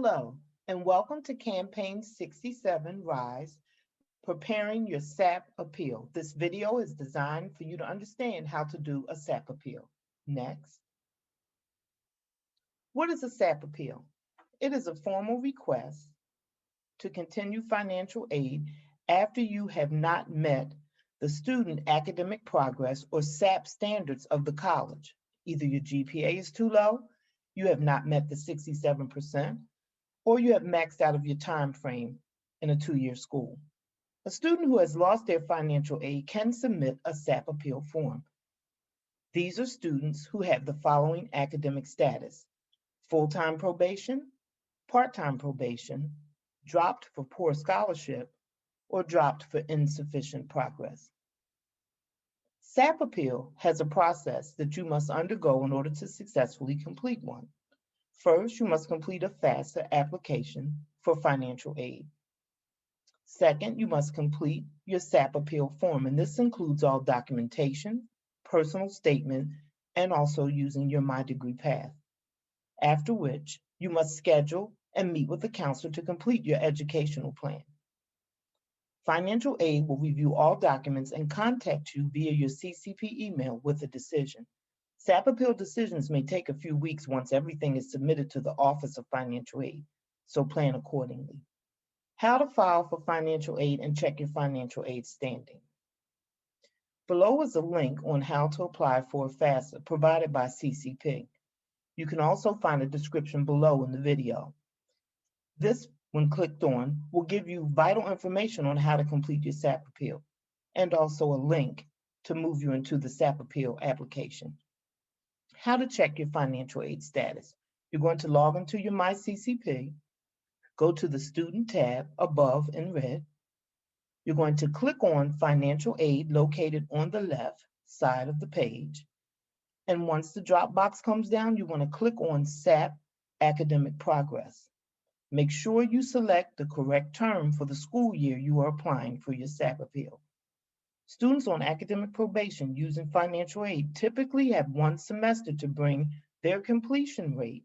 Hello, and welcome to Campaign 67 Rise, Preparing Your SAP Appeal. This video is designed for you to understand how to do a SAP appeal. Next. What is a SAP appeal? It is a formal request to continue financial aid after you have not met the student academic progress or SAP standards of the college. Either your GPA is too low, you have not met the 67%, or you have maxed out of your time frame in a 2-year school. A student who has lost their financial aid can submit a SAP appeal form. These are students who have the following academic status: full-time probation, part-time probation, dropped for poor scholarship, or dropped for insufficient progress. SAP appeal has a process that you must undergo in order to successfully complete one. First, you must complete a FAFSA application for financial aid. Second, you must complete your SAP appeal form, and this includes all documentation, personal statement, and also using your My Degree Path. After which, you must schedule and meet with the counselor to complete your educational plan. Financial aid will review all documents and contact you via your CCP email with a decision. SAP appeal decisions may take a few weeks once everything is submitted to the Office of Financial Aid, so plan accordingly. How to file for financial aid and check your financial aid standing. Below is a link on how to apply for a FAFSA provided by CCP. You can also find a description below in the video. This, when clicked on, will give you vital information on how to complete your SAP appeal, and also a link to move you into the SAP appeal application. How to check your financial aid status. You're going to log into your MyCCP, go to the Student tab above in red. You're going to click on Financial Aid located on the left side of the page. And once the drop box comes down, you want to click on SAP Academic Progress. Make sure you select the correct term for the school year you are applying for your SAP appeal. Students on academic probation using financial aid typically have 1 semester to bring their completion rate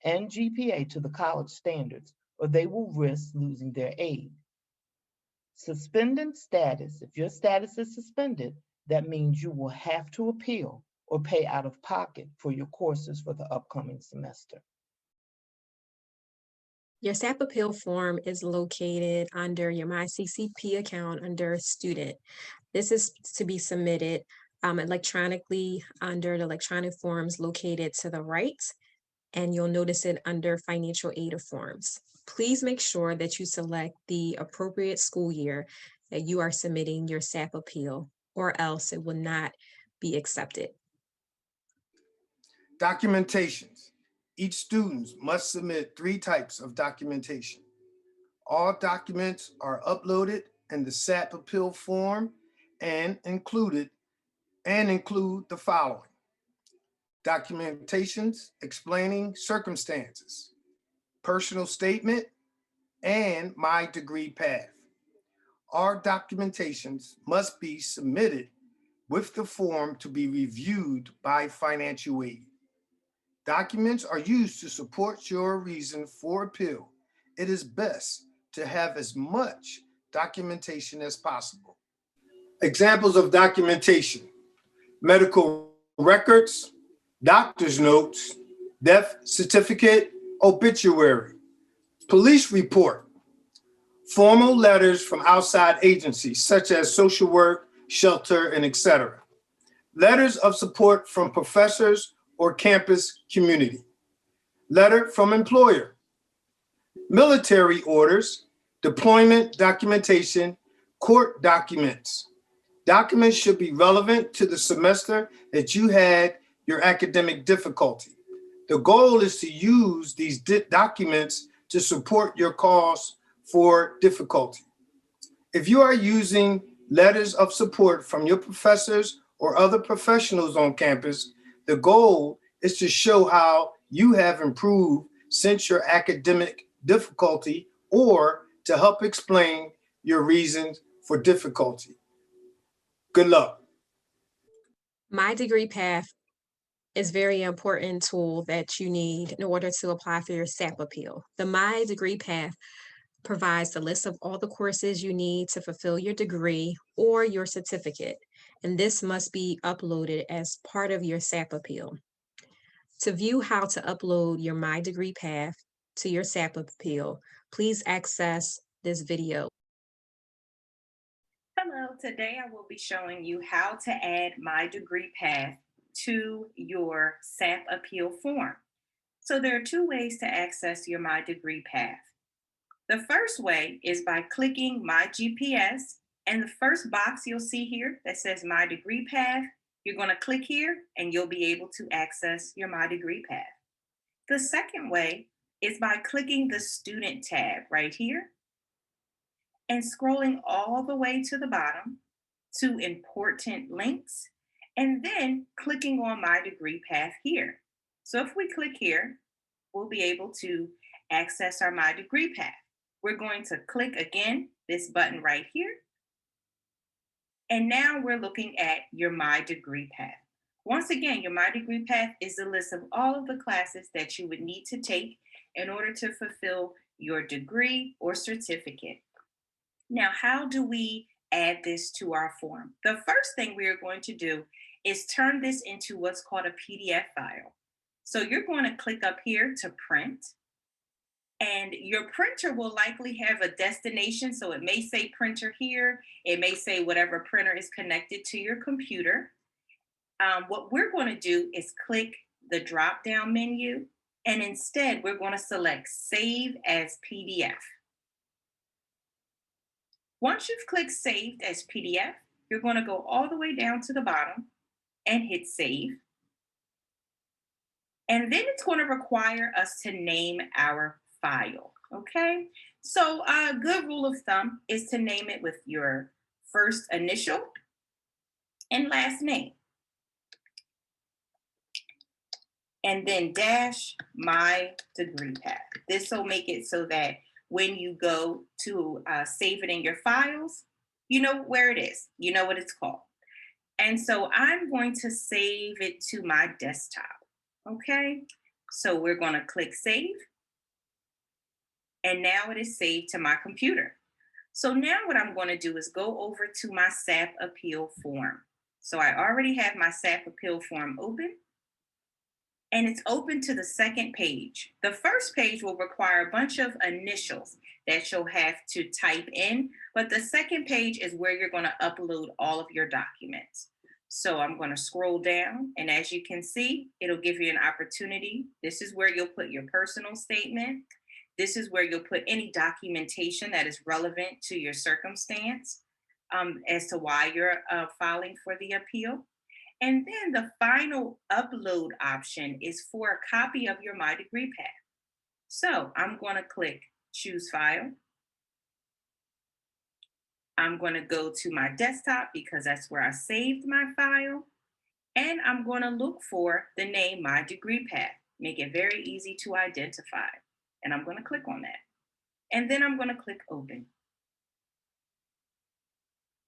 and GPA to the college standards, or they will risk losing their aid. Suspended status. If your status is suspended, that means you will have to appeal or pay out of pocket for your courses for the upcoming semester. Your SAP appeal form is located under your MyCCP account under Student. This is to be submitted electronically under the electronic forms located to the right, and you'll notice it under Financial Aid Forms. Please make sure that you select the appropriate school year that you are submitting your SAP appeal, or else it will not be accepted. Documentations. Each student must submit 3 types of documentation. All documents are uploaded in the SAP appeal form and include the following: documentations explaining circumstances, personal statement, and My Degree Path. All documentations must be submitted with the form to be reviewed by financial aid. Documents are used to support your reason for appeal. It is best to have as much documentation as possible. Examples of documentation: medical records, doctor's notes, death certificate, obituary, police report, formal letters from outside agencies such as social work, shelter, and etc. Letters of support from professors or campus community. Letter from employer. Military orders, deployment documentation, court documents. Documents should be relevant to the semester that you had your academic difficulty. The goal is to use these documents to support your cause for difficulty. If you are using letters of support from your professors or other professionals on campus, the goal is to show how you have improved since your academic difficulty, or to help explain your reasons for difficulty. Good luck. My Degree Path is very important tool that you need in order to apply for your SAP appeal. The My Degree Path provides the list of all the courses you need to fulfill your degree or your certificate, and this must be uploaded as part of your SAP appeal. To view how to upload your My Degree Path to your SAP appeal, please access this video. Hello, today I will be showing you how to add My Degree Path to your SAP appeal form. So there are two ways to access your My Degree Path. The first way is by clicking My GPS, and the first box you'll see here that says My Degree Path, you're going to click here and you'll be able to access your My Degree Path. The second way is by clicking the Student tab right here and scrolling all the way to the bottom to Important Links, and then clicking on My Degree Path here. So if we click here, we'll be able to access our My Degree Path. We're going to click again this button right here. And now we're looking at your My Degree Path. Once again, your My Degree Path is a list of all of the classes that you would need to take in order to fulfill your degree or certificate. Now, how do we add this to our form? The first thing we are going to do is turn this into what's called a PDF file. So you're going to click up here to print, and your printer will likely have a destination. So it may say printer here. It may say whatever printer is connected to your computer. What we're going to do is click the drop-down menu, and instead we're going to select Save as PDF. Once you've clicked Saved as PDF, you're going to go all the way down to the bottom and hit Save. And then it's going to require us to name our file, okay? So a good rule of thumb is to name it with your first initial and last name. And then dash My Degree Path. This will make it so that when you go to save it in your files, you know where it is, you know what it's called. And so I'm going to save it to my desktop, okay? So we're going to click Save. And now it is saved to my computer. So now what I'm going to do is go over to my SAP appeal form. So I already have my SAP appeal form open, and it's open to the second page. The first page will require a bunch of initials that you'll have to type in, but the second page is where you're going to upload all of your documents. So I'm going to scroll down, and as you can see, it'll give you an opportunity. This is where you'll put your personal statement. This is where you'll put any documentation that is relevant to your circumstance as to why you're filing for the appeal. And then the final upload option is for a copy of your My Degree Path. So I'm going to click Choose File. I'm going to go to my desktop because that's where I saved my file. And I'm going to look for the name My Degree Path. Make it very easy to identify. And I'm going to click on that. And then I'm going to click Open.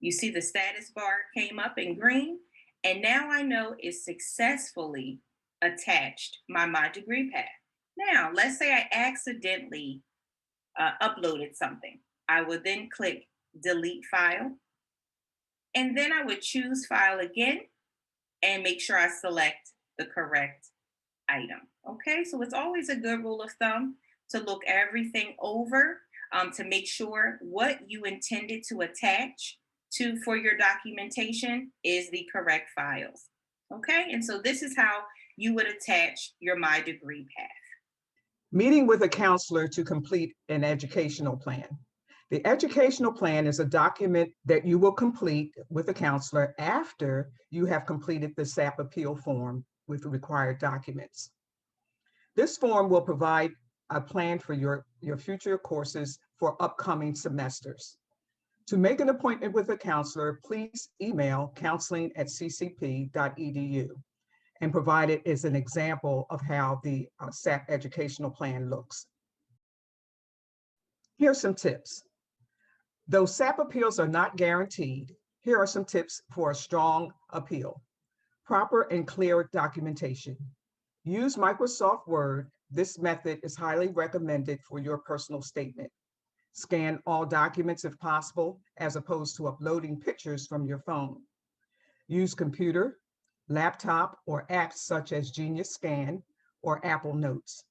You see the status bar came up in green. And now I know it's successfully attached my Degree Path. Now, let's say I accidentally uploaded something. I would then click Delete File. And then I would choose File again and make sure I select the correct item. Okay, so it's always a good rule of thumb to look everything over to make sure what you intended to attach for your documentation is the correct files. Okay, and so this is how you would attach your My Degree Path. Meeting with a counselor to complete an educational plan. The educational plan is a document that you will complete with a counselor after you have completed the SAP appeal form with the required documents. This form will provide a plan for your future courses for upcoming semesters. To make an appointment with a counselor, please email counseling@ccp.edu and provide it as an example of how the SAP educational plan looks. Here's some tips. Though SAP appeals are not guaranteed, here are some tips for a strong appeal. Proper and clear documentation. Use Microsoft Word. This method is highly recommended for your personal statement. Scan all documents if possible, as opposed to uploading pictures from your phone. Use computer, laptop, or apps such as Genius Scan or Apple Notes.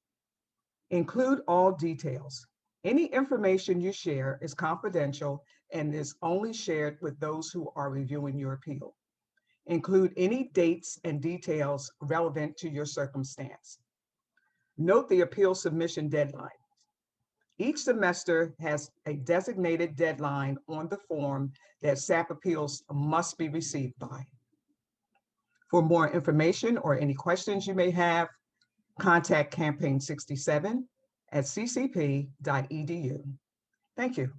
Include all details. Any information you share is confidential and is only shared with those who are reviewing your appeal. Include any dates and details relevant to your circumstance. Note the appeal submission deadline. Each semester has a designated deadline on the form that SAP appeals must be received by. For more information or any questions you may have, contact Campaign 67 at ccp.edu. Thank you.